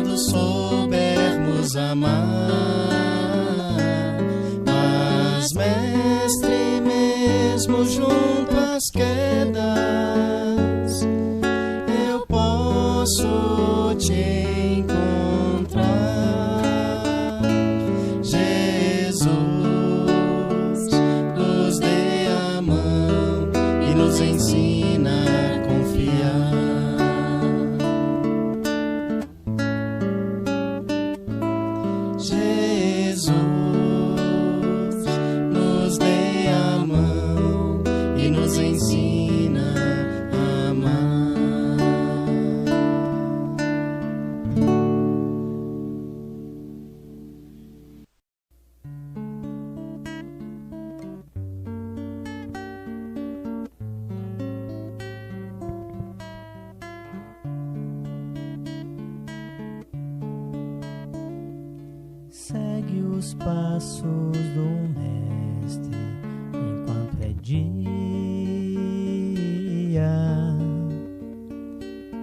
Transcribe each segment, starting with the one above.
quando soubermos amar. Mas, Mestre, mesmo junto às quedas, eu posso te encontrar. Jesus, nos dê a mão e nos ensina a confiar. Jesus, nos dê a mão e nos ensina a amar. Segue os passos do Mestre enquanto é dia.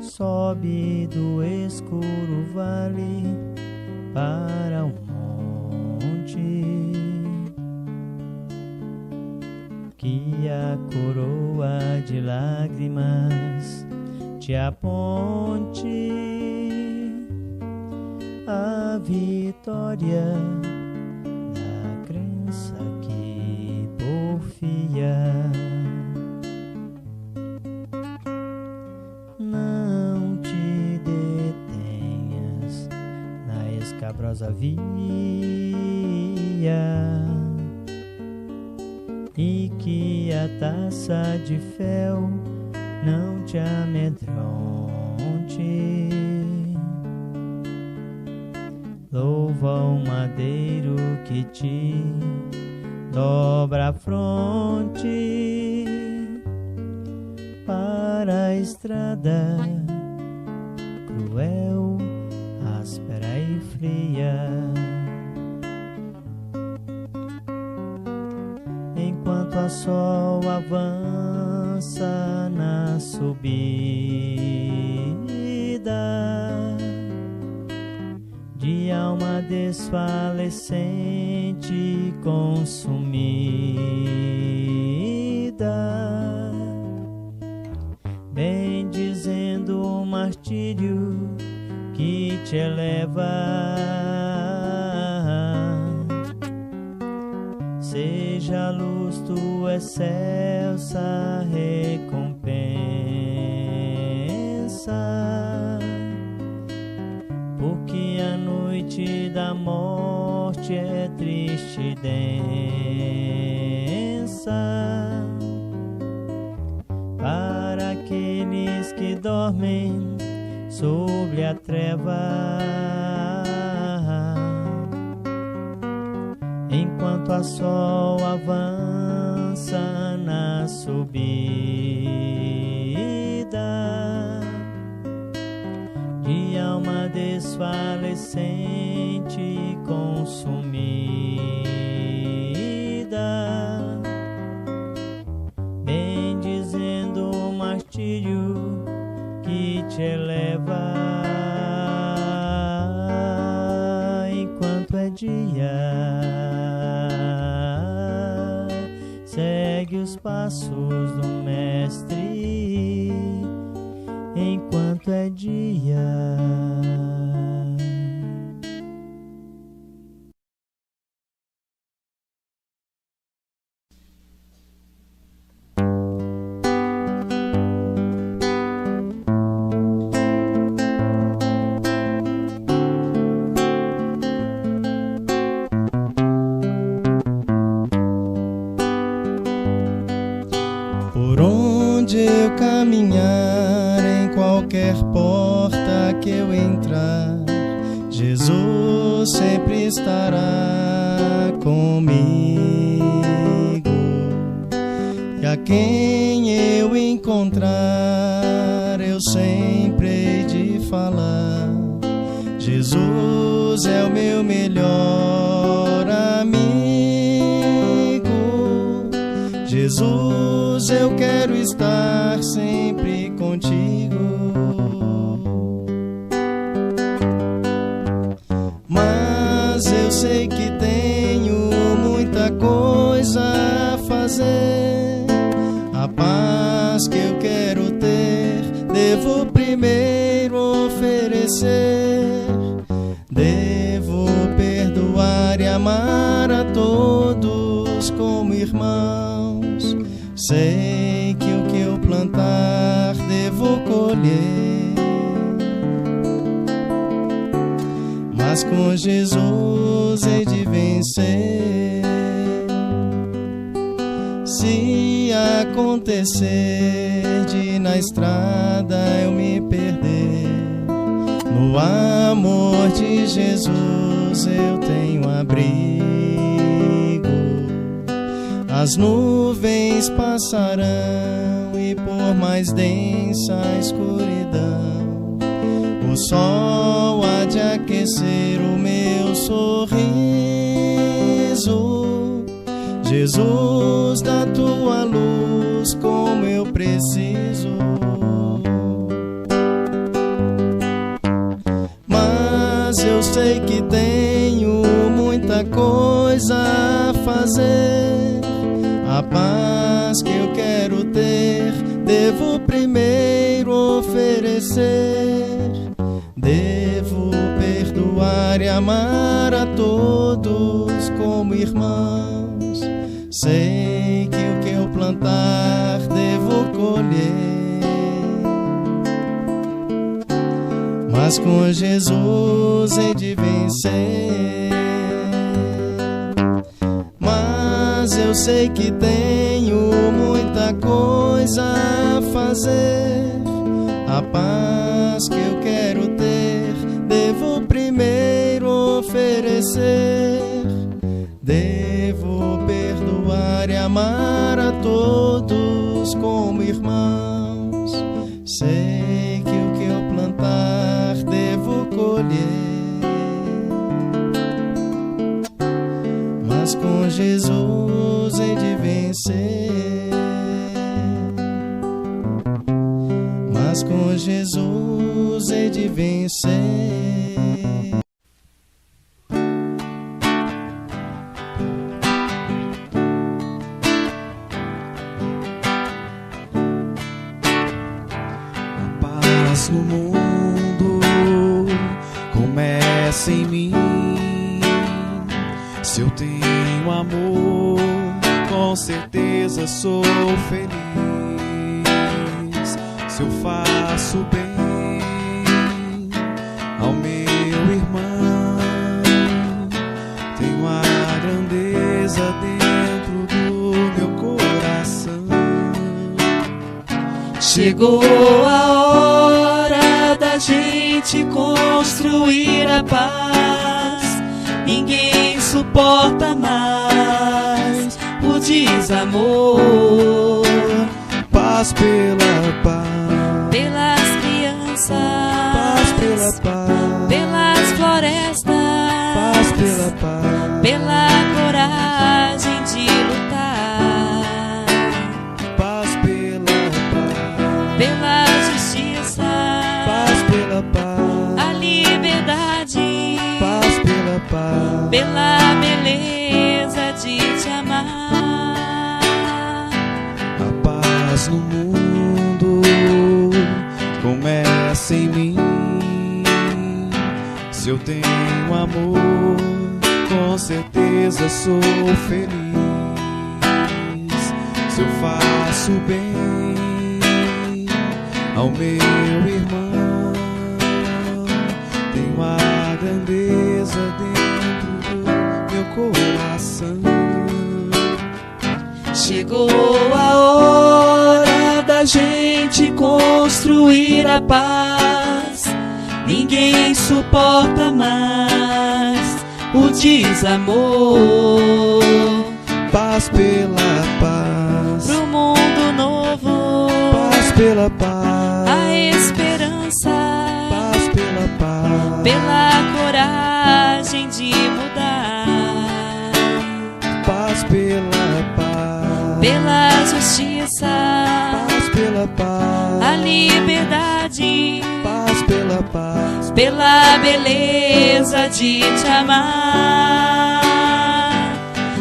Sobe do escuro vale para o monte, que a coroa de lágrimas te aponte a vitória da crença que porfia. Não te detenhas na escabrosa via, e que a taça de fel não te amedronte. Louva o madeiro que te dobra a fronte para a estrada cruel, áspera e fria. Enquanto a sol avança na subida, de alma desfalecente consumida, bem dizendo o martírio que te eleva, seja a luz tua excelsa recompensa, porque a noite da morte é triste e densa para aqueles que dormem sobre a treva. Enquanto a sol avança na subida, de alma desfalecente consumida, bem dizendo o martírio que te eleva. Enquanto é dia, segue os passos do Mestre. Enquanto é dia. Por onde eu caminhar, em qualquer porta que eu entrar, Jesus sempre estará comigo. E a quem eu encontrar, eu sempre hei de falar: Jesus é o meu melhor amigo. Jesus, eu quero estar sempre contigo. mas com Jesus hei de vencer. Se acontecer de na estrada eu me perder, no amor de Jesus eu tenho abrigo. As nuvens passarão e por mais densa a escuridão, o sol há de aquecer o meu sorriso. Jesus, da tua luz, como eu preciso. Mas eu sei que tenho muita coisa a fazer. A paz que eu quero ter, devo primeiro oferecer. Devo perdoar e amar a todos como irmãos. Sei que o que eu plantar devo colher, mas com Jesus hei de vencer. Mas eu sei que tenho muita coisa a fazer. A paz que eu quero ter, devo primeiro oferecer. Devo perdoar e amar a todos como irmãos. Sei que o que eu plantar devo colher, mas com Jesus hei de vencer. Mas com Jesus hei de vencer. No mundo começa em mim. Se eu tenho amor, com certeza sou feliz. Se eu faço bem ao meu irmão, tenho a grandeza dentro do meu coração. Chegou a hora da gente construir a paz. Ninguém suporta mais o desamor. Paz pela paz, pelas crianças, paz pela paz, pelas florestas, paz pela paz, pela coragem de lutar, paz pela paz, pela justiça, paz pela paz, a liberdade, paz pela paz, pela beleza de te amar. A paz no mundo começa em mim. Se eu tenho amor, com certeza sou feliz. Se eu faço bem ao meu irmão, tenho a grandeza dentro do meu coração. Chegou a hora da gente construir a paz. Ninguém suporta mais o desamor. Paz pela paz, Pro mundo novo, paz pela paz, a esperança, paz pela paz, pela coragem de mudar, paz pela paz, pela justiça, paz pela paz, a liberdade, paz pela paz, pela beleza de te amar,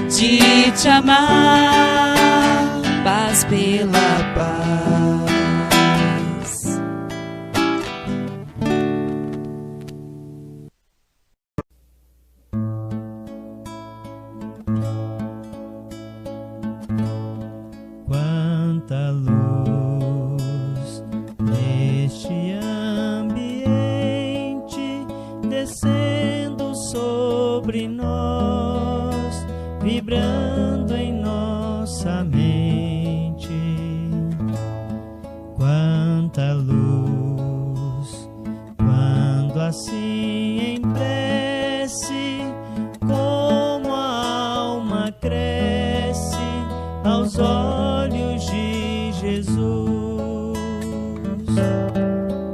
de te amar, paz pela paz. Quanta luz neste ambiente, descendo sobre nós, vibrando em nossa mente. Quanta luz, quando assim em prece, como a alma cresce aos olhos de Jesus.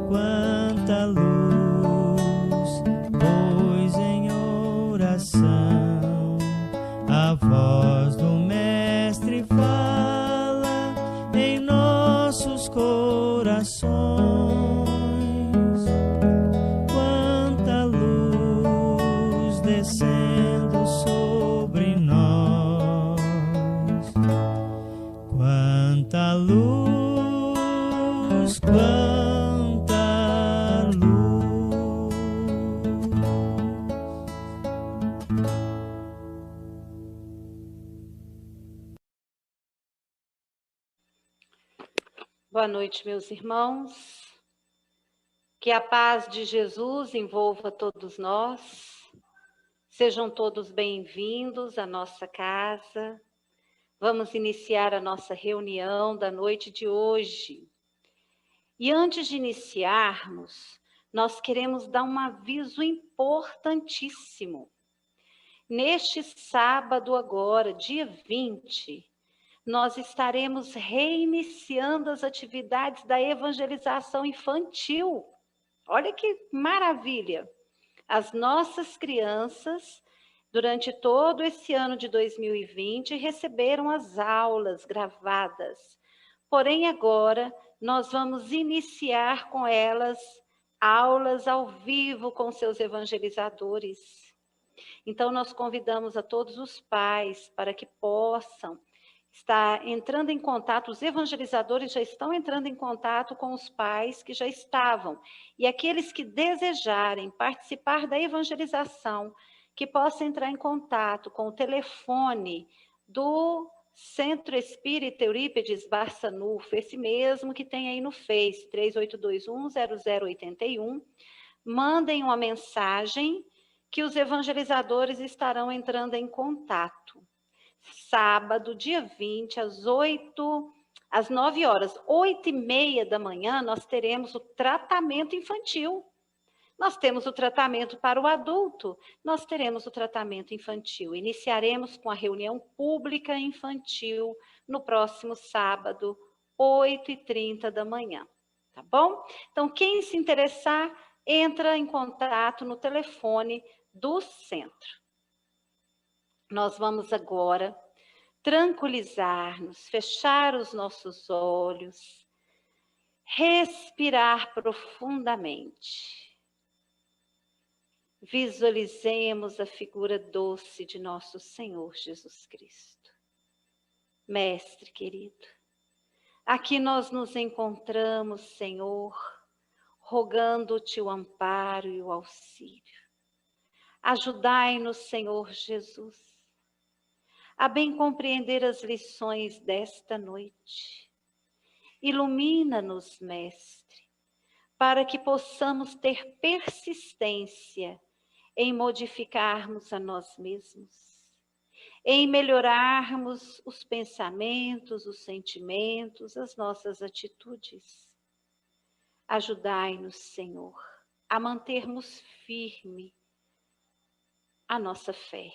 Quanta luz, pois em oração a voz do Mestre fala em nossos corações. Quanta luz descendo sobre nós. Quanta luz, quanta luz. Boa noite, meus irmãos. Que a paz de Jesus envolva todos nós. Sejam todos bem-vindos à nossa casa. Vamos iniciar a nossa reunião da noite de hoje. E antes de iniciarmos, nós queremos dar um aviso importantíssimo. Neste sábado agora, dia 20, nós estaremos reiniciando as atividades da evangelização infantil. Olha que maravilha! As nossas crianças, durante todo esse ano de 2020, receberam as aulas gravadas. Porém, agora, nós vamos iniciar com elas aulas ao vivo com seus evangelizadores. Então, nós convidamos a todos os pais para que possam estar entrando em contato, os evangelizadores já estão entrando em contato com os pais que já estavam, e aqueles que desejarem participar da evangelização, que possam entrar em contato com o telefone do Centro Espírita Eurípides Barçanufo, esse mesmo que tem aí no Face, 3821-0081, mandem uma mensagem que os evangelizadores estarão entrando em contato. Sábado, dia 20, às 9 horas, 8h30 da manhã, nós teremos o tratamento infantil. Nós temos o tratamento para o adulto, nós teremos o tratamento infantil. Iniciaremos com a reunião pública infantil no próximo sábado, 8h30 da manhã, tá bom? Então, quem se interessar, entra em contato no telefone do centro. Nós vamos agora tranquilizar-nos, fechar os nossos olhos, respirar profundamente. Visualizemos a figura doce de nosso Senhor Jesus Cristo. Mestre querido, aqui nós nos encontramos, Senhor, rogando-te o amparo e o auxílio. Ajudai-nos, Senhor Jesus, a bem compreender as lições desta noite. Ilumina-nos, Mestre, para que possamos ter persistência em modificarmos a nós mesmos, em melhorarmos os pensamentos, os sentimentos, as nossas atitudes. Ajudai-nos, Senhor, a mantermos firme a nossa fé,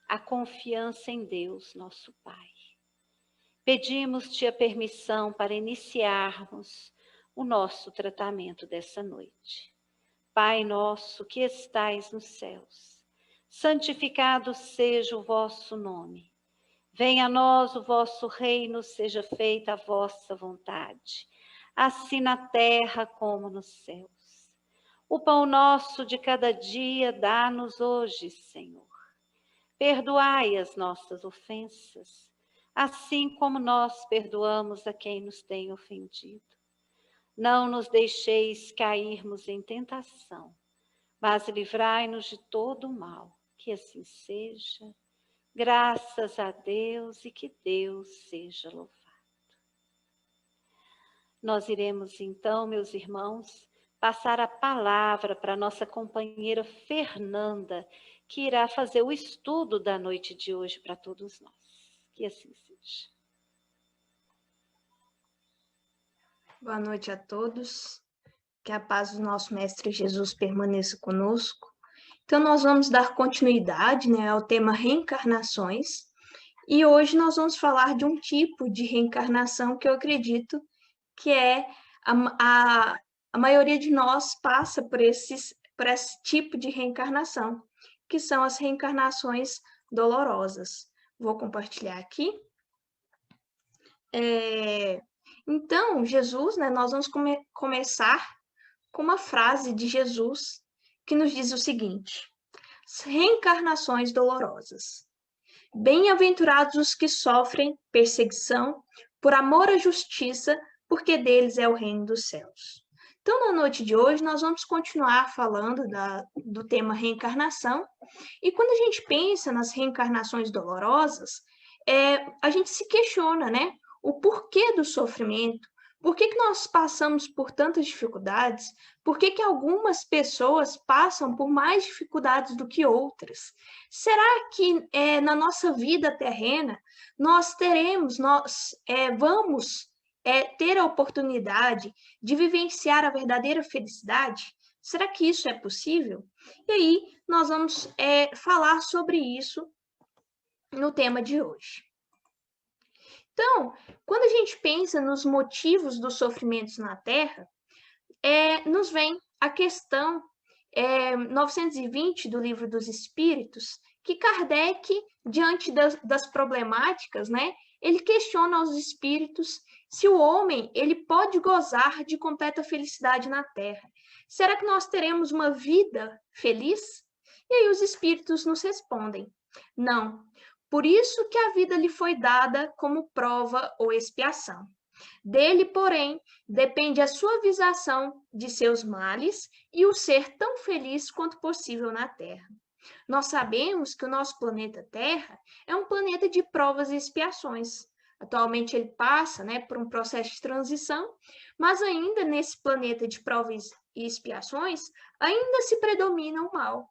a confiança em Deus, nosso Pai. Pedimos-te a permissão para iniciarmos o nosso tratamento dessa noite. Pai nosso que estais nos céus, santificado seja o vosso nome. Venha a nós o vosso reino, seja feita a vossa vontade, assim na terra como nos céus. O pão nosso de cada dia dá-nos hoje, Senhor. Perdoai as nossas ofensas, assim como nós perdoamos a quem nos tem ofendido. Não nos deixeis cairmos em tentação, mas livrai-nos de todo o mal. Que assim seja. Graças a Deus e que Deus seja louvado. Nós iremos então, meus irmãos, passar a palavra para nossa companheira Fernanda, que irá fazer o estudo da noite de hoje para todos nós. Que assim seja. Boa noite a todos. Que a paz do nosso Mestre Jesus permaneça conosco. Então, nós vamos dar continuidade, né, ao tema reencarnações. E hoje nós vamos falar de um tipo de reencarnação que eu acredito que é a maioria de nós passa por esse tipo de reencarnação, que são as reencarnações dolorosas. Vou compartilhar aqui. Então, Jesus, né, nós vamos começar com uma frase de Jesus que nos diz o seguinte: reencarnações dolorosas. Bem-aventurados os que sofrem perseguição por amor à justiça, porque deles é o reino dos céus. Então, na noite de hoje, nós vamos continuar falando do tema reencarnação. E quando a gente pensa nas reencarnações dolorosas, a gente se questiona, né? O porquê do sofrimento. Por que nós passamos por tantas dificuldades? Por que algumas pessoas passam por mais dificuldades do que outras? Será que na nossa vida terrena nós vamos ter a oportunidade de vivenciar a verdadeira felicidade? Será que isso é possível? E aí nós vamos falar sobre isso no tema de hoje. Então, quando a gente pensa nos motivos dos sofrimentos na Terra, nos vem a questão 920 do Livro dos Espíritos, que Kardec, diante das problemáticas, né, ele questiona aos espíritos se o homem ele pode gozar de completa felicidade na Terra. Será que nós teremos uma vida feliz? E aí os espíritos nos respondem: não. Por isso que a vida lhe foi dada como prova ou expiação. Dele, porém, depende a suavização de seus males e o ser tão feliz quanto possível na Terra. Nós sabemos que o nosso planeta Terra é um planeta de provas e expiações. Atualmente ele passa, né, por um processo de transição, mas ainda nesse planeta de provas e expiações, ainda se predomina o mal.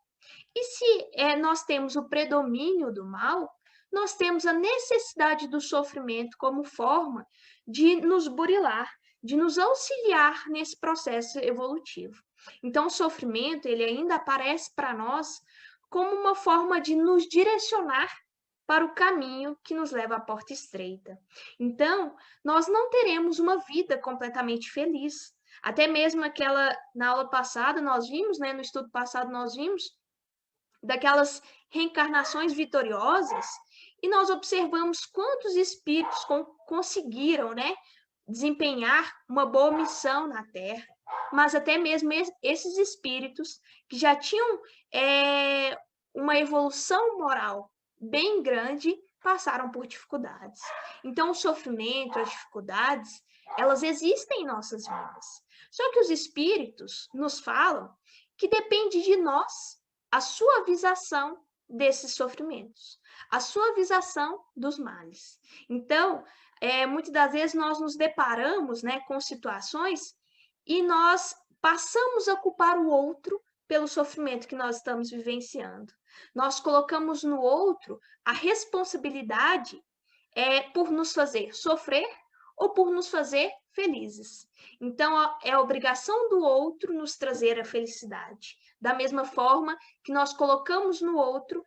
E se nós temos o predomínio do mal, nós temos a necessidade do sofrimento como forma de nos burilar, de nos auxiliar nesse processo evolutivo. Então, o sofrimento, ele ainda aparece para nós como uma forma de nos direcionar para o caminho que nos leva à porta estreita. Então, nós não teremos uma vida completamente feliz. Até mesmo na aula passada, nós vimos, né, no estudo passado, nós vimos daquelas reencarnações vitoriosas, e nós observamos quantos espíritos conseguiram, né, desempenhar uma boa missão na Terra, mas até mesmo esses espíritos que já tinham uma evolução moral bem grande, passaram por dificuldades. Então, o sofrimento, as dificuldades, elas existem em nossas vidas. Só que os espíritos nos falam que depende de nós a suavização desses sofrimentos, a suavização dos males. Então, muitas das vezes nós nos deparamos, né, com situações e nós passamos a culpar o outro pelo sofrimento que nós estamos vivenciando. Nós colocamos no outro a responsabilidade por nos fazer sofrer ou por nos fazer felizes. Então, é a obrigação do outro nos trazer a felicidade. Da mesma forma que nós colocamos no outro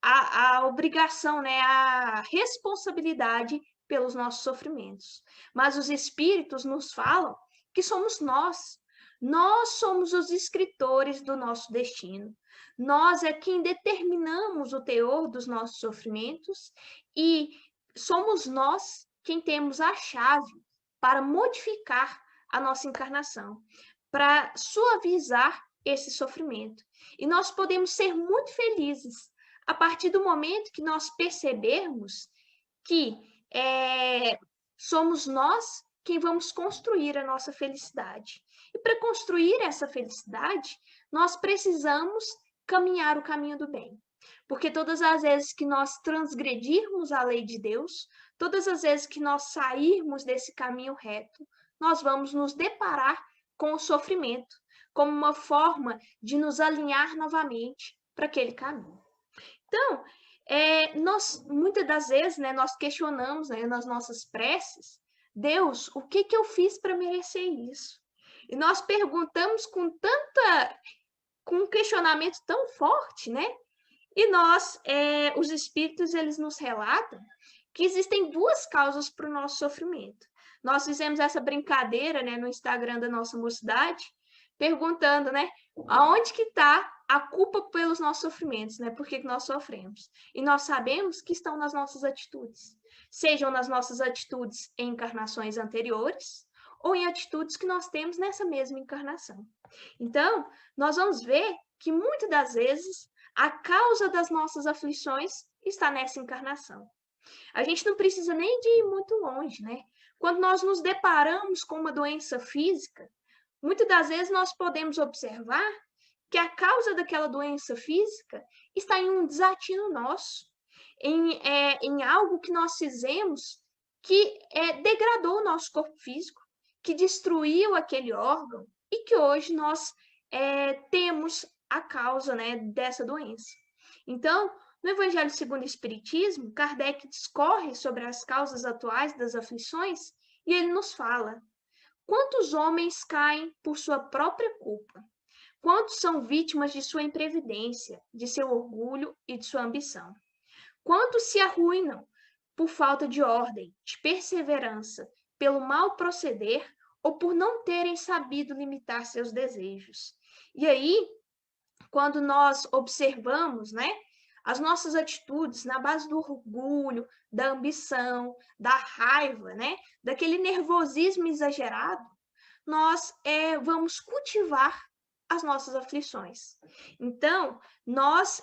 a obrigação, né, a responsabilidade pelos nossos sofrimentos. Mas os espíritos nos falam que somos nós. Nós somos os escritores do nosso destino. Nós é quem determinamos o teor dos nossos sofrimentos e somos nós quem temos a chave para modificar a nossa encarnação, para suavizar esse sofrimento. E nós podemos ser muito felizes a partir do momento que nós percebermos que somos nós quem vamos construir a nossa felicidade. E para construir essa felicidade, nós precisamos caminhar o caminho do bem. Porque todas as vezes que nós transgredirmos a lei de Deus, todas as vezes que nós sairmos desse caminho reto, nós vamos nos deparar com o sofrimento, como uma forma de nos alinhar novamente para aquele caminho. Então, nós, muitas das vezes, né, nós questionamos, né, nas nossas preces, Deus, o que eu fiz para merecer isso? E nós perguntamos com um questionamento tão forte, né? E nós, os espíritos, eles nos relatam que existem duas causas para o nosso sofrimento. Nós fizemos essa brincadeira, né, no Instagram da nossa mocidade, perguntando, né, aonde que está a culpa pelos nossos sofrimentos, né? Por que nós sofremos? E nós sabemos que estão nas nossas atitudes, sejam nas nossas atitudes em encarnações anteriores ou em atitudes que nós temos nessa mesma encarnação. Então, nós vamos ver que muitas das vezes a causa das nossas aflições está nessa encarnação. A gente não precisa nem de ir muito longe, né? Quando nós nos deparamos com uma doença física, muitas das vezes nós podemos observar que a causa daquela doença física está em um desatino nosso, em algo que nós fizemos que degradou o nosso corpo físico, que destruiu aquele órgão e que hoje nós temos a causa, né, dessa doença. Então, no Evangelho segundo o Espiritismo, Kardec discorre sobre as causas atuais das aflições e ele nos fala: quantos homens caem por sua própria culpa? Quantos são vítimas de sua imprevidência, de seu orgulho e de sua ambição? Quantos se arruinam por falta de ordem, de perseverança, pelo mal proceder ou por não terem sabido limitar seus desejos? E aí, quando nós observamos, né, as nossas atitudes na base do orgulho, da ambição, da raiva, né, daquele nervosismo exagerado, nós vamos cultivar as nossas aflições. Então, nós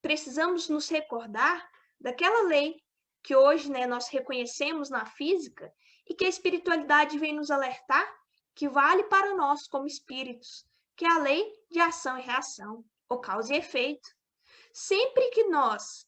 precisamos nos recordar daquela lei que hoje, né, nós reconhecemos na física e que a espiritualidade vem nos alertar que vale para nós como espíritos, que é a lei de ação e reação, ou causa e efeito. Sempre que nós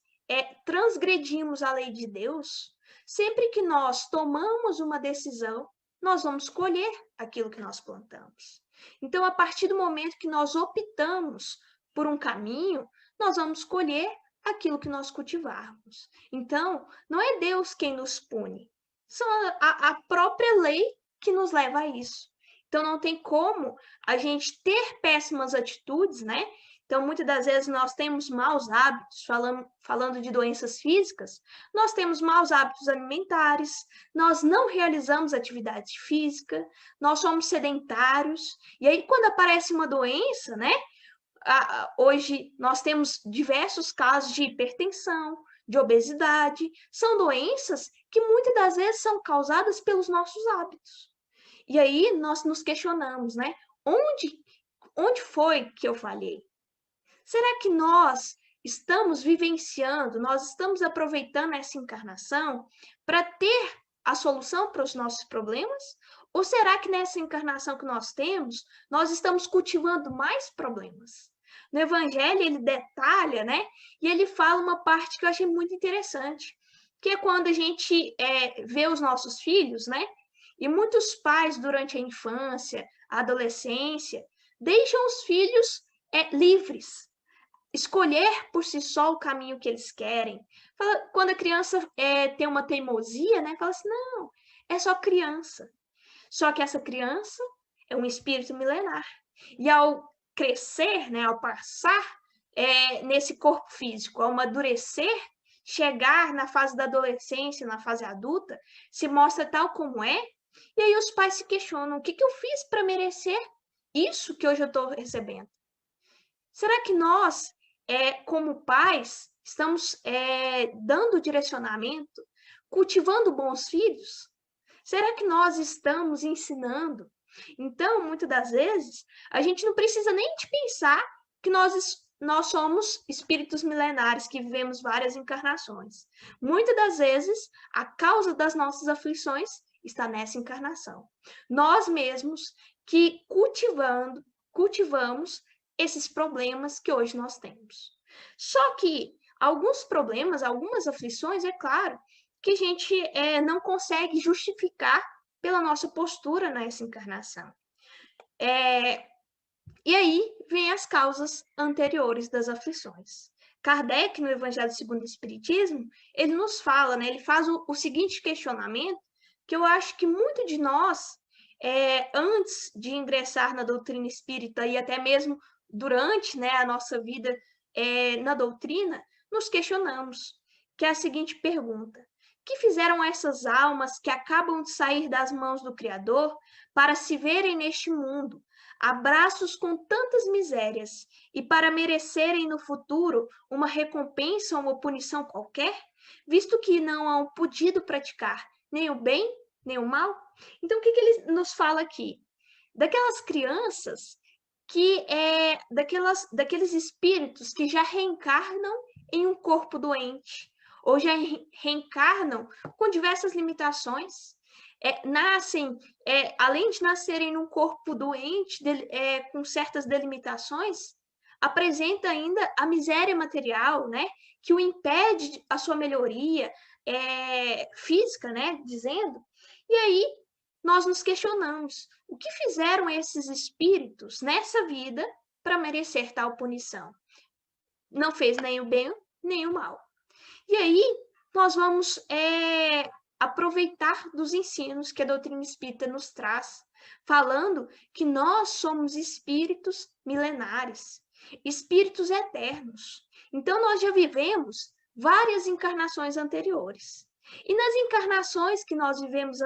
transgredimos a lei de Deus, sempre que nós tomamos uma decisão, nós vamos colher aquilo que nós plantamos. Então, a partir do momento que nós optamos por um caminho, nós vamos colher aquilo que nós cultivarmos. Então, não é Deus quem nos pune, são a própria lei que nos leva a isso. Então, não tem como a gente ter péssimas atitudes, né? Então, muitas das vezes nós temos maus hábitos, falando de doenças físicas, nós temos maus hábitos alimentares, nós não realizamos atividade física, nós somos sedentários, e aí quando aparece uma doença, né? Hoje nós temos diversos casos de hipertensão, de obesidade, são doenças que muitas das vezes são causadas pelos nossos hábitos. E aí nós nos questionamos, né? Onde foi que eu falhei? Será que nós estamos vivenciando, nós estamos aproveitando essa encarnação para ter a solução para os nossos problemas? Ou será que nessa encarnação que nós temos, nós estamos cultivando mais problemas? No Evangelho, ele detalha, né? E ele fala uma parte que eu achei muito interessante, que é quando a gente vê os nossos filhos, né? E muitos pais, durante a infância, a adolescência, deixam os filhos livres, escolher por si só o caminho que eles querem. Quando a criança tem uma teimosia, né? Fala assim, não, é só criança. Só que essa criança é um espírito milenar. E ao crescer, né, ao passar nesse corpo físico, ao amadurecer, chegar na fase da adolescência, na fase adulta, se mostra tal como é, e aí os pais se questionam, o que eu fiz para merecer isso que hoje eu estou recebendo? Será que nós, como pais, estamos dando direcionamento, cultivando bons filhos? Será que nós estamos ensinando? Então, muitas das vezes, a gente não precisa nem de pensar que nós somos espíritos milenares que vivemos várias encarnações. Muitas das vezes, a causa das nossas aflições está nessa encarnação. Nós mesmos que cultivamos esses problemas que hoje nós temos. Só que alguns problemas, algumas aflições, é claro, que a gente não consegue justificar pela nossa postura nessa encarnação. E aí vem as causas anteriores das aflições. Kardec, no Evangelho segundo o Espiritismo, ele nos fala, né, ele faz o seguinte questionamento, que eu acho que muito de nós, antes de ingressar na doutrina espírita e até mesmo durante, né, a nossa vida na doutrina, nos questionamos, que é a seguinte pergunta: que fizeram essas almas que acabam de sair das mãos do Criador para se verem neste mundo, abraços com tantas misérias, e para merecerem no futuro uma recompensa ou uma punição qualquer, visto que não hão podido praticar nem o bem, nem o mal? Então, o que ele nos fala aqui? Daquelas crianças que daqueles espíritos que já reencarnam em um corpo doente, ou já reencarnam com diversas limitações, nascem, além de nascerem num corpo doente, com certas delimitações, apresenta ainda a miséria material, né, que o impede a sua melhoria física, né, dizendo. E aí nós nos questionamos, o que fizeram esses espíritos nessa vida para merecer tal punição? Não fez nem o bem, nem o mal. E aí nós vamos aproveitar dos ensinos que a doutrina espírita nos traz, falando que nós somos espíritos milenares, espíritos eternos. Então, nós já vivemos várias encarnações anteriores. E nas encarnações que nós vivemos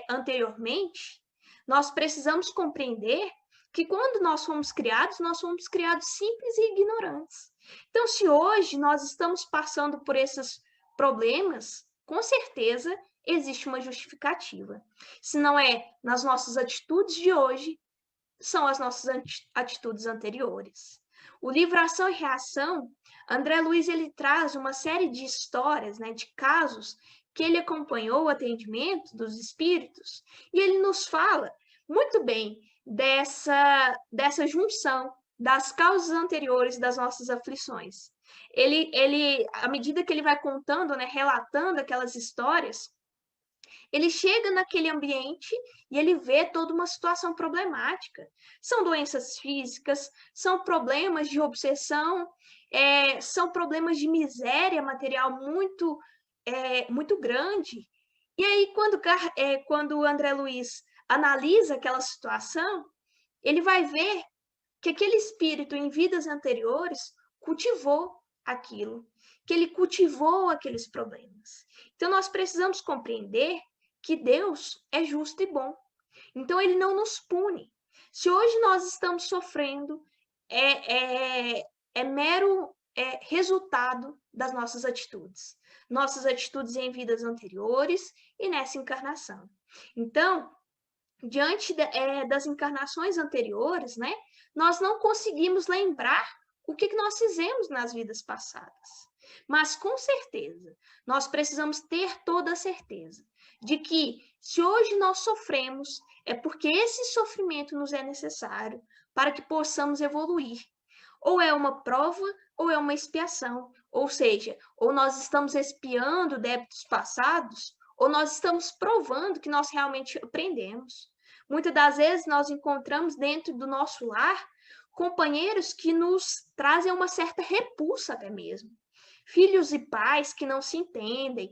anteriormente, nós precisamos compreender que quando nós fomos criados simples e ignorantes. Então, se hoje nós estamos passando por esses problemas, com certeza existe uma justificativa. Se não é nas nossas atitudes de hoje, são as nossas atitudes anteriores. O livro Ação e Reação, André Luiz, ele traz uma série de histórias, né, de casos que ele acompanhou o atendimento dos espíritos, e ele nos fala muito bem dessa junção das causas anteriores das nossas aflições. Ele, à medida que ele vai contando, né, relatando aquelas histórias, ele chega naquele ambiente e ele vê toda uma situação problemática. São doenças físicas, são problemas de obsessão, são problemas de miséria material muito, muito grande. E aí, quando o André Luiz analisa aquela situação, ele vai ver que aquele espírito em vidas anteriores cultivou aquilo, que ele cultivou aqueles problemas. Então, nós precisamos compreender que Deus é justo e bom. Então, ele não nos pune. Se hoje nós estamos sofrendo, é mero resultado das nossas atitudes em vidas anteriores e nessa encarnação. Então, diante das encarnações anteriores, né, nós não conseguimos lembrar o que nós fizemos nas vidas passadas. Mas, com certeza, nós precisamos ter toda a certeza de que, se hoje nós sofremos, é porque esse sofrimento nos é necessário para que possamos evoluir. Ou é uma prova, ou é uma expiação. Ou seja, ou nós estamos expiando débitos passados, ou nós estamos provando que nós realmente aprendemos. Muitas das vezes nós encontramos dentro do nosso lar companheiros que nos trazem uma certa repulsa até mesmo. Filhos e pais que não se entendem.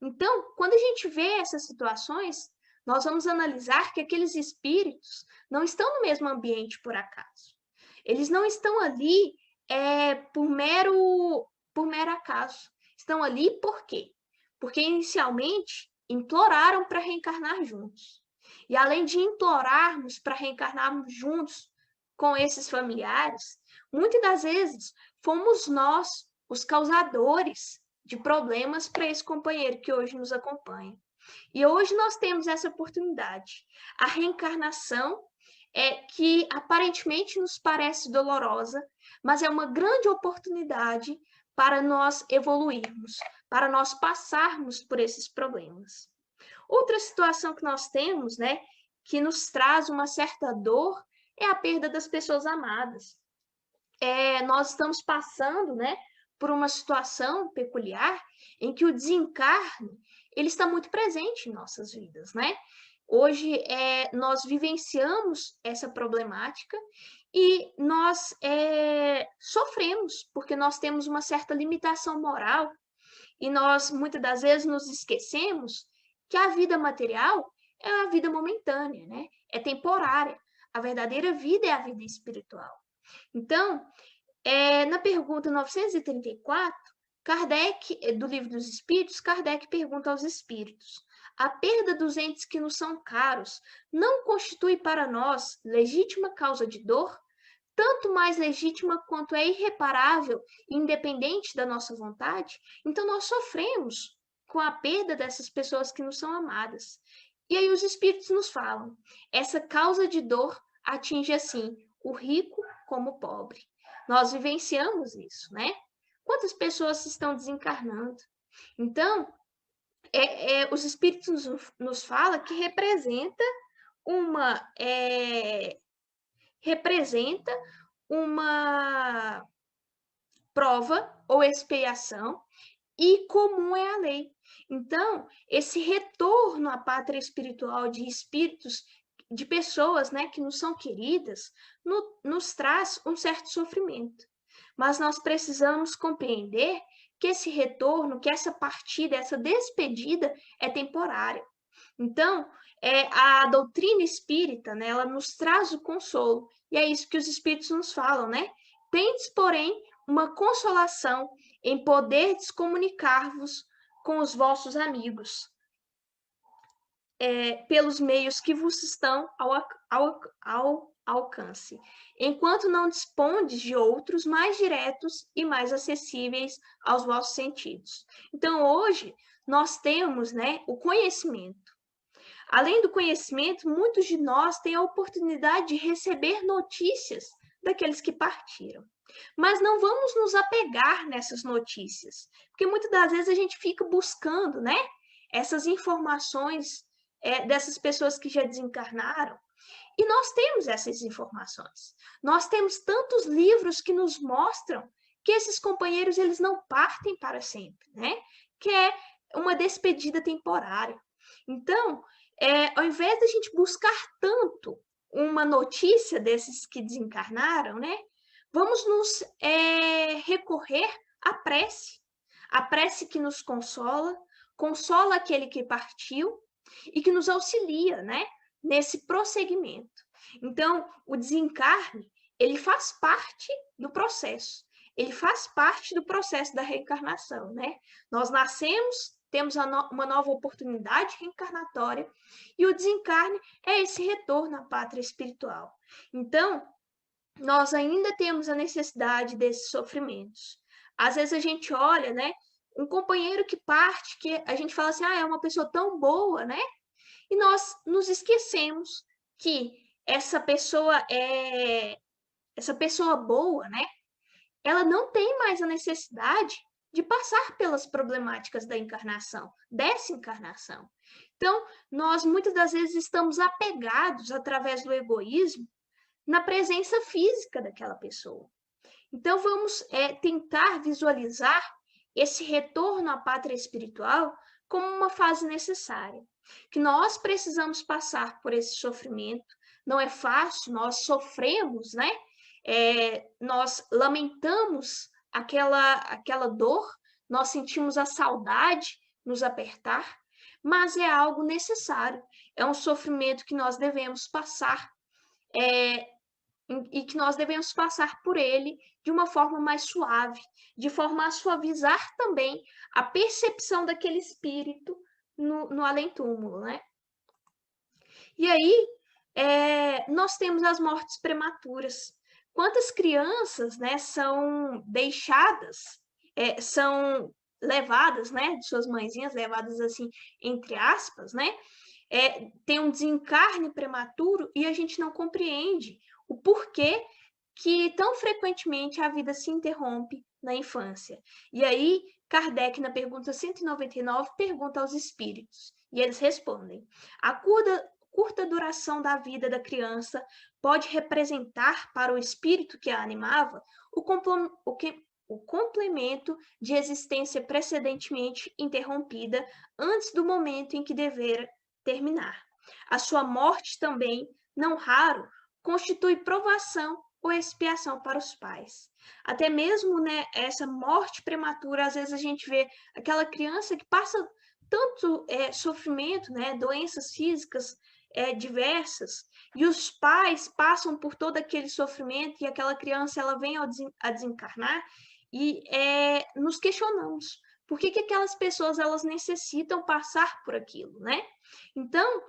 Então, quando a gente vê essas situações, nós vamos analisar que aqueles espíritos não estão no mesmo ambiente por acaso. Eles não estão ali por mero acaso. Estão ali por quê? Porque inicialmente imploraram para reencarnar juntos. E além de implorarmos para reencarnarmos juntos com esses familiares, muitas das vezes fomos nós os causadores de problemas para esse companheiro que hoje nos acompanha. E hoje nós temos essa oportunidade. A reencarnação que aparentemente nos parece dolorosa, mas é uma grande oportunidade para nós evoluirmos, para nós passarmos por esses problemas. Outra situação que nós temos, né, que nos traz uma certa dor, é a perda das pessoas amadas. Nós estamos passando, né, por uma situação peculiar em que o desencarne ele está muito presente em nossas vidas, né? Hoje, nós vivenciamos essa problemática e nós sofremos, porque nós temos uma certa limitação moral e nós, muitas das vezes, nos esquecemos que a vida material é uma vida momentânea, né? É temporária. A verdadeira vida é a vida espiritual. Então, na pergunta 934, Kardec, do Livro dos Espíritos, Kardec pergunta aos espíritos: a perda dos entes que nos são caros não constitui para nós legítima causa de dor? Tanto mais legítima quanto é irreparável e independente da nossa vontade? Então, nós sofremos com a perda dessas pessoas que nos são amadas. E aí os espíritos nos falam: essa causa de dor atinge, assim, o rico como o pobre. Nós vivenciamos isso, né? Quantas pessoas estão desencarnando? Então, os espíritos nos falam que representa uma prova ou expiação, e comum é a lei. Então, esse retorno à pátria espiritual de espíritos, de pessoas, né, que nos são queridas, nos traz um certo sofrimento. Mas nós precisamos compreender que esse retorno, que essa partida, essa despedida é temporária. Então, a doutrina espírita, né, ela nos traz o consolo, e é isso que os espíritos nos falam, né? Tendes, porém, uma consolação em poderdes comunicar-vos com os vossos amigos, pelos meios que vos estão ao alcance, enquanto não dispondes de outros mais diretos e mais acessíveis aos vossos sentidos. Então, hoje, nós temos, né, o conhecimento. Além do conhecimento, muitos de nós têm a oportunidade de receber notícias daqueles que partiram. Mas não vamos nos apegar nessas notícias, porque muitas das vezes a gente fica buscando, né, essas informações dessas pessoas que já desencarnaram. E nós temos essas informações. Nós temos tantos livros que nos mostram que esses companheiros, eles não partem para sempre, né? Que é uma despedida temporária. Então, ao invés de a gente buscar tanto uma notícia desses que desencarnaram, né? Vamos nos recorrer à prece. A prece que nos consola, consola aquele que partiu e que nos auxilia, né, nesse prosseguimento. Então, o desencarne, ele faz parte do processo. Ele faz parte do processo da reencarnação, né? Nós nascemos, temos uma nova oportunidade reencarnatória, e o desencarne é esse retorno à pátria espiritual. Então, nós ainda temos a necessidade desses sofrimentos. Às vezes a gente olha, né, um companheiro que parte, que a gente fala assim, é uma pessoa tão boa, né? E nós nos esquecemos que essa pessoa boa, né? Ela não tem mais a necessidade de passar pelas problemáticas da encarnação, dessa encarnação. Então, nós muitas das vezes estamos apegados, através do egoísmo, na presença física daquela pessoa. Então, vamos tentar visualizar esse retorno à pátria espiritual como uma fase necessária, que nós precisamos passar por esse sofrimento. Não é fácil, nós sofremos, né? Nós lamentamos aquela dor, nós sentimos a saudade nos apertar, mas é algo necessário, é um sofrimento que nós devemos passar, e que nós devemos passar por ele de uma forma mais suave, de forma a suavizar também a percepção daquele espírito no além-túmulo, né? E aí, nós temos as mortes prematuras. Quantas crianças, né, são deixadas, são levadas, né, de suas mãezinhas, levadas assim, entre aspas, né? Tem um desencarne prematuro e a gente não compreende o porquê que tão frequentemente a vida se interrompe na infância. E aí, Kardec, na pergunta 199, pergunta aos espíritos, e eles respondem: a curta duração da vida da criança pode representar para o espírito que a animava o complemento de existência precedentemente interrompida antes do momento em que dever terminar. A sua morte também, não raro, constitui provação ou expiação para os pais. Até mesmo, né, essa morte prematura, às vezes a gente vê aquela criança que passa tanto sofrimento, né, doenças físicas diversas, e os pais passam por todo aquele sofrimento, e aquela criança ela vem a desencarnar, e nos questionamos. Por que aquelas pessoas elas necessitam passar por aquilo, né? Então,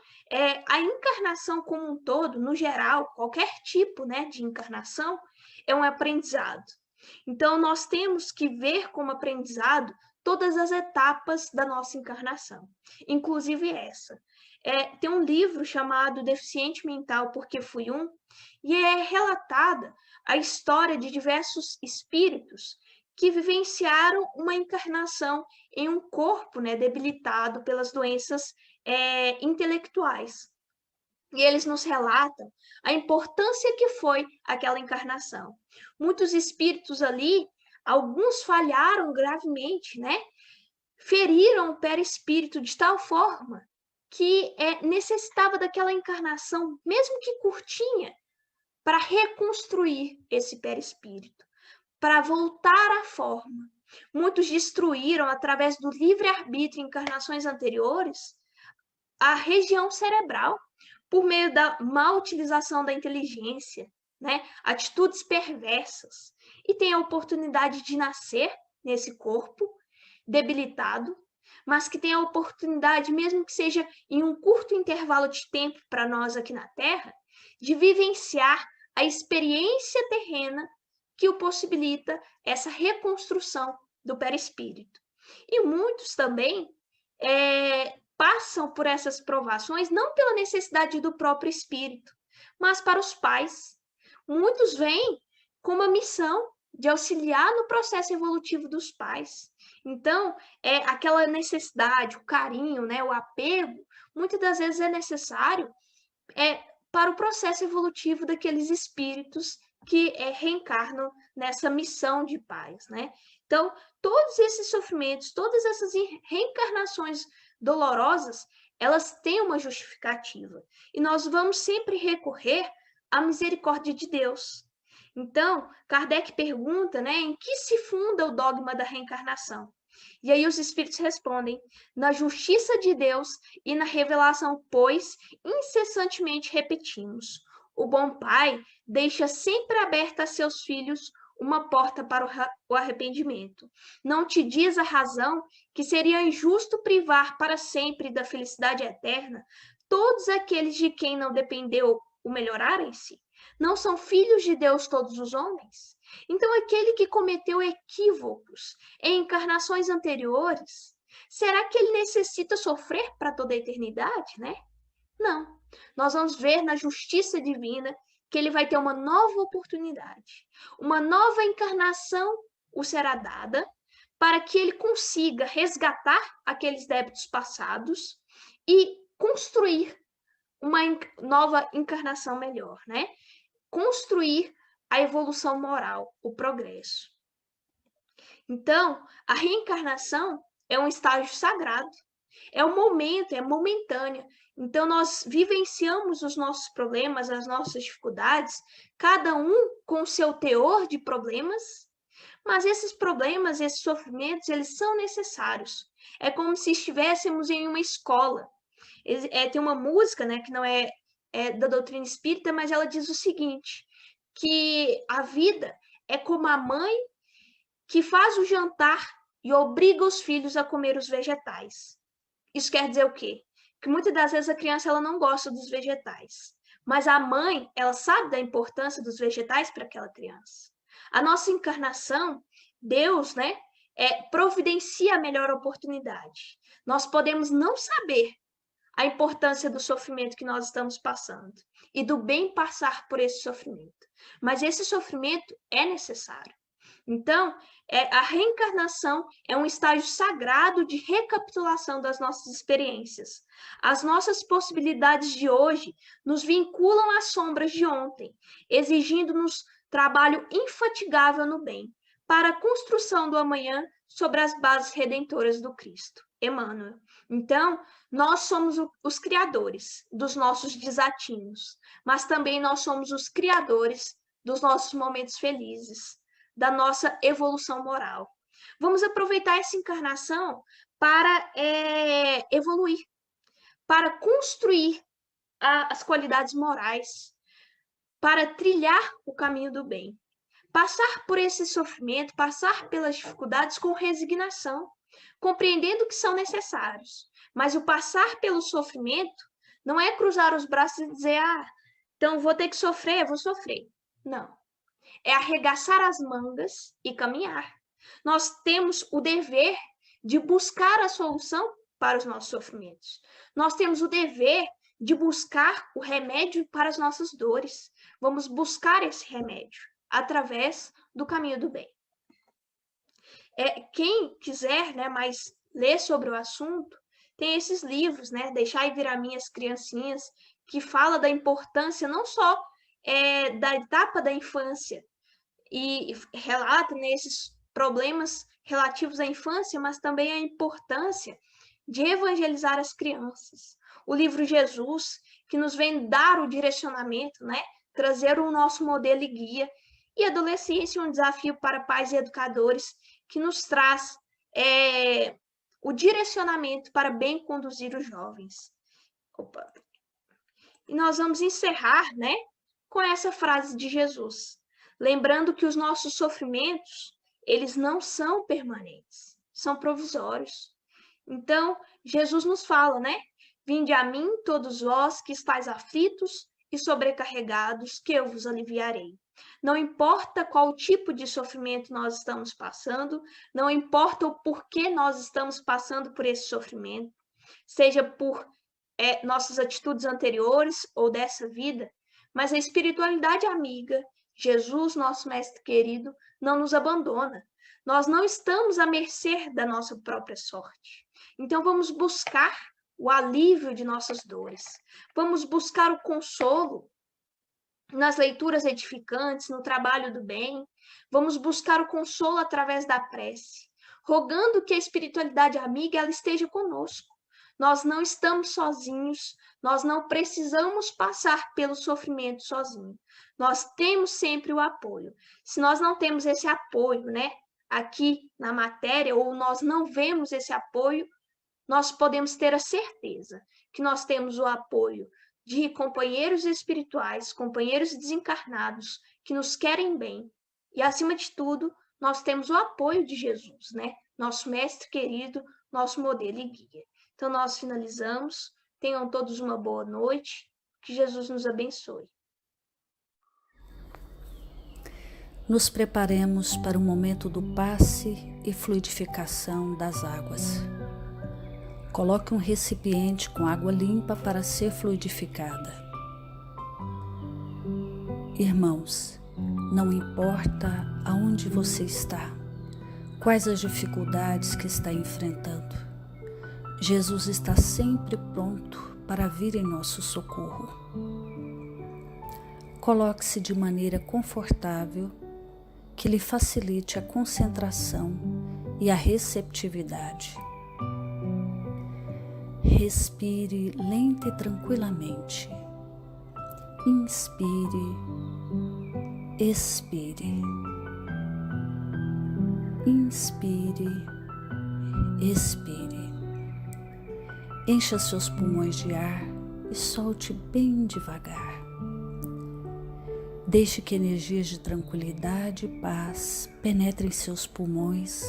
a encarnação como um todo, no geral, qualquer tipo, né, de encarnação, é um aprendizado. Então, nós temos que ver como aprendizado todas as etapas da nossa encarnação, inclusive essa. Tem um livro chamado Deficiente Mental Porque Fui Um, e é relatada a história de diversos espíritos que vivenciaram uma encarnação em um corpo, né, debilitado pelas doenças intelectuais. E eles nos relatam a importância que foi aquela encarnação. Muitos espíritos ali, alguns falharam gravemente, né? Feriram o perispírito de tal forma que necessitava daquela encarnação, mesmo que curtinha, para reconstruir esse perispírito, para voltar à forma. Muitos destruíram, através do livre-arbítrio em encarnações anteriores, a região cerebral, por meio da má utilização da inteligência, né? Atitudes perversas, e tem a oportunidade de nascer nesse corpo debilitado, mas que tem a oportunidade, mesmo que seja em um curto intervalo de tempo para nós aqui na Terra, de vivenciar a experiência terrena que o possibilita essa reconstrução do perispírito. E muitos também passam por essas provações não pela necessidade do próprio espírito, mas para os pais. Muitos vêm com uma missão de auxiliar no processo evolutivo dos pais. Então, aquela necessidade, o carinho, né, o apego, muitas das vezes é necessário para o processo evolutivo daqueles espíritos que reencarnam nessa missão de pais, né? Então, todos esses sofrimentos, todas essas reencarnações dolorosas, elas têm uma justificativa. E nós vamos sempre recorrer à misericórdia de Deus. Então, Kardec pergunta, né, em que se funda o dogma da reencarnação? E aí os espíritos respondem: na justiça de Deus e na revelação, pois incessantemente repetimos. O bom pai deixa sempre aberta a seus filhos uma porta para o arrependimento. Não te diz a razão que seria injusto privar para sempre da felicidade eterna todos aqueles de quem não dependeu o melhorarem-se? Não são filhos de Deus todos os homens? Então, aquele que cometeu equívocos em encarnações anteriores, será que ele necessita sofrer para toda a eternidade, né? Não. Nós vamos ver na justiça divina que ele vai ter uma nova oportunidade. Uma nova encarnação o será dada para que ele consiga resgatar aqueles débitos passados e construir uma nova encarnação melhor, né? Construir a evolução moral, o progresso. Então, a reencarnação é um estágio sagrado, é um momento, é momentâneo. Então, nós vivenciamos os nossos problemas, as nossas dificuldades, cada um com o seu teor de problemas, mas esses problemas, esses sofrimentos, eles são necessários. É como se estivéssemos em uma escola. Tem uma música, né, que não é da doutrina espírita, mas ela diz o seguinte, que a vida é como a mãe que faz o jantar e obriga os filhos a comer os vegetais. Isso quer dizer o quê? Que muitas das vezes a criança ela não gosta dos vegetais, mas a mãe, ela sabe da importância dos vegetais para aquela criança. A nossa encarnação, Deus, né, providencia a melhor oportunidade. Nós podemos não saber a importância do sofrimento que nós estamos passando e do bem passar por esse sofrimento, mas esse sofrimento é necessário. Então, a reencarnação é um estágio sagrado de recapitulação das nossas experiências. As nossas possibilidades de hoje nos vinculam às sombras de ontem, exigindo-nos trabalho infatigável no bem, para a construção do amanhã sobre as bases redentoras do Cristo. Emmanuel. Então, nós somos os criadores dos nossos desatinos, mas também nós somos os criadores dos nossos momentos felizes, da nossa evolução moral. Vamos aproveitar essa encarnação para evoluir, para construir as qualidades morais, para trilhar o caminho do bem. Passar por esse sofrimento, passar pelas dificuldades com resignação, compreendendo que são necessários. Mas o passar pelo sofrimento não é cruzar os braços e dizer, então vou ter que sofrer, vou sofrer. Não. É arregaçar as mangas e caminhar. Nós temos o dever de buscar a solução para os nossos sofrimentos. Nós temos o dever de buscar o remédio para as nossas dores. Vamos buscar esse remédio através do caminho do bem. Quem quiser, mais ler sobre o assunto, tem esses livros, Deixai Vir a Minhas Criancinhas, que fala da importância não só da etapa da infância, e relata esses problemas relativos à infância, mas também a importância de evangelizar as crianças. O livro Jesus, que nos vem dar o direcionamento, trazer o nosso modelo e guia, e Adolescência, um desafio para pais e educadores, que nos traz o direcionamento para bem conduzir os jovens. E nós vamos encerrar, com essa frase de Jesus, lembrando que os nossos sofrimentos, eles não são permanentes, são provisórios. Então, Jesus nos fala, Vinde a mim, todos vós que estáis aflitos e sobrecarregados, que eu vos aliviarei. Não importa qual tipo de sofrimento nós estamos passando, não importa o porquê nós estamos passando por esse sofrimento, seja por nossas atitudes anteriores ou dessa vida, mas a espiritualidade amiga, Jesus, nosso mestre querido, não nos abandona. Nós não estamos à mercê da nossa própria sorte. Então vamos buscar o alívio de nossas dores. Vamos buscar o consolo nas leituras edificantes, no trabalho do bem. Vamos buscar o consolo através da prece, rogando que a espiritualidade amiga ela esteja conosco. Nós não estamos sozinhos, nós não precisamos passar pelo sofrimento sozinho. Nós temos sempre o apoio. Se nós não temos esse apoio, aqui na matéria, ou nós não vemos esse apoio, nós podemos ter a certeza que nós temos o apoio de companheiros espirituais, companheiros desencarnados, que nos querem bem. E, acima de tudo, nós temos o apoio de Jesus, Nosso mestre querido, nosso modelo e guia. Então, nós finalizamos. Tenham todos uma boa noite. Que Jesus nos abençoe. Nos preparemos para o momento do passe e fluidificação das águas. Coloque um recipiente com água limpa para ser fluidificada. Irmãos, não importa aonde você está, quais as dificuldades que está enfrentando, Jesus está sempre pronto para vir em nosso socorro. Coloque-se de maneira confortável, que lhe facilite a concentração e a receptividade. Respire lenta e tranquilamente. Inspire, expire. Inspire, expire. Encha seus pulmões de ar e solte bem devagar. Deixe que energias de tranquilidade e paz penetrem seus pulmões,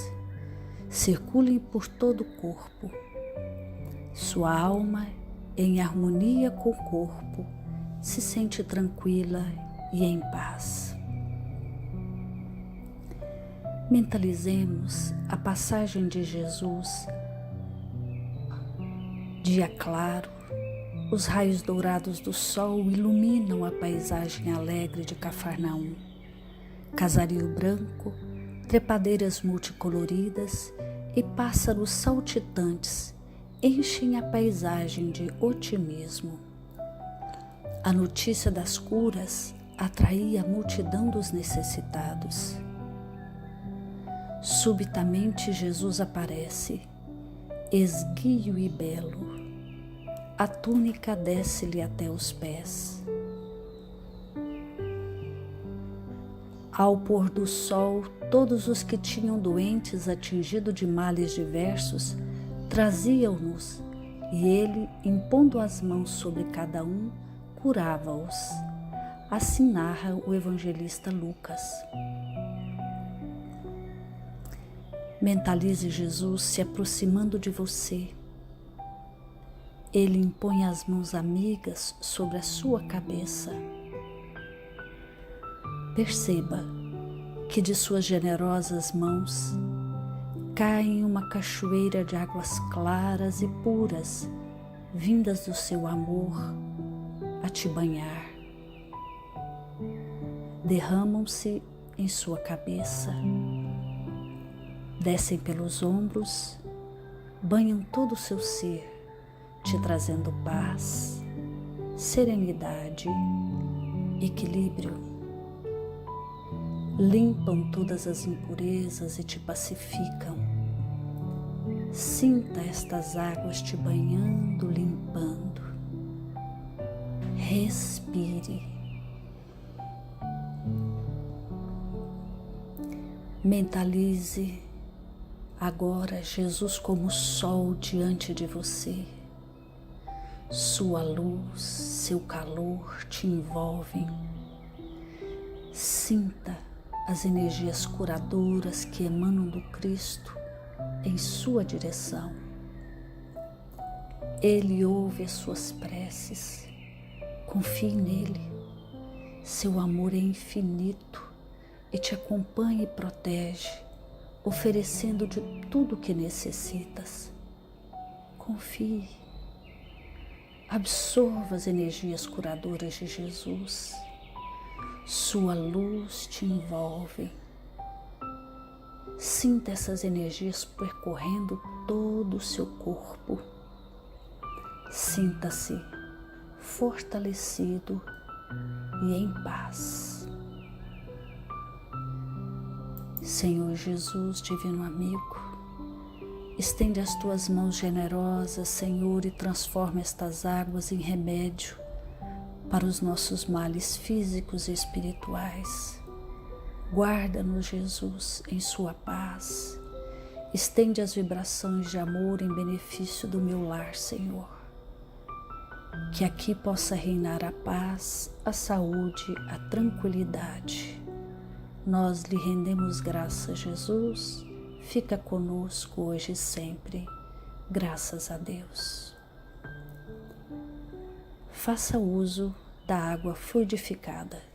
circulem por todo o corpo. Sua alma, em harmonia com o corpo, se sente tranquila e em paz. Mentalizemos a passagem de Jesus. Dia claro, os raios dourados do sol iluminam a paisagem alegre de Cafarnaum. Casario branco, trepadeiras multicoloridas e pássaros saltitantes enchem a paisagem de otimismo. A notícia das curas atraía a multidão dos necessitados. Subitamente Jesus aparece, esguio e belo, a túnica desce-lhe até os pés. Ao pôr do sol, todos os que tinham doentes atingido de males diversos traziam-nos, e ele, impondo as mãos sobre cada um, curava-os. Assim narra o evangelista Lucas. Mentalize Jesus se aproximando de você. Ele impõe as mãos amigas sobre a sua cabeça. Perceba que de suas generosas mãos cai uma cachoeira de águas claras e puras, vindas do seu amor a te banhar. Derramam-se em sua cabeça, descem pelos ombros, banham todo o seu ser, te trazendo paz, serenidade, equilíbrio. Limpam todas as impurezas e te pacificam. Sinta estas águas te banhando, limpando. Respire. Mentalize agora Jesus como sol diante de você. Sua luz, seu calor te envolvem. Sinta as energias curadoras que emanam do Cristo em sua direção. Ele ouve as suas preces. Confie nele. Seu amor é infinito e te acompanha e protege, oferecendo de tudo o que necessitas. Confie. Absorva as energias curadoras de Jesus. Sua luz te envolve. Sinta essas energias percorrendo todo o seu corpo. Sinta-se fortalecido e em paz. Senhor Jesus, divino amigo, estende as tuas mãos generosas, Senhor, e transforma estas águas em remédio para os nossos males físicos e espirituais. Guarda-nos, Jesus, em sua paz. Estende as vibrações de amor em benefício do meu lar, Senhor. Que aqui possa reinar a paz, a saúde, a tranquilidade. Nós lhe rendemos graças, Jesus. Fica conosco hoje e sempre. Graças a Deus. Faça uso da água fluidificada.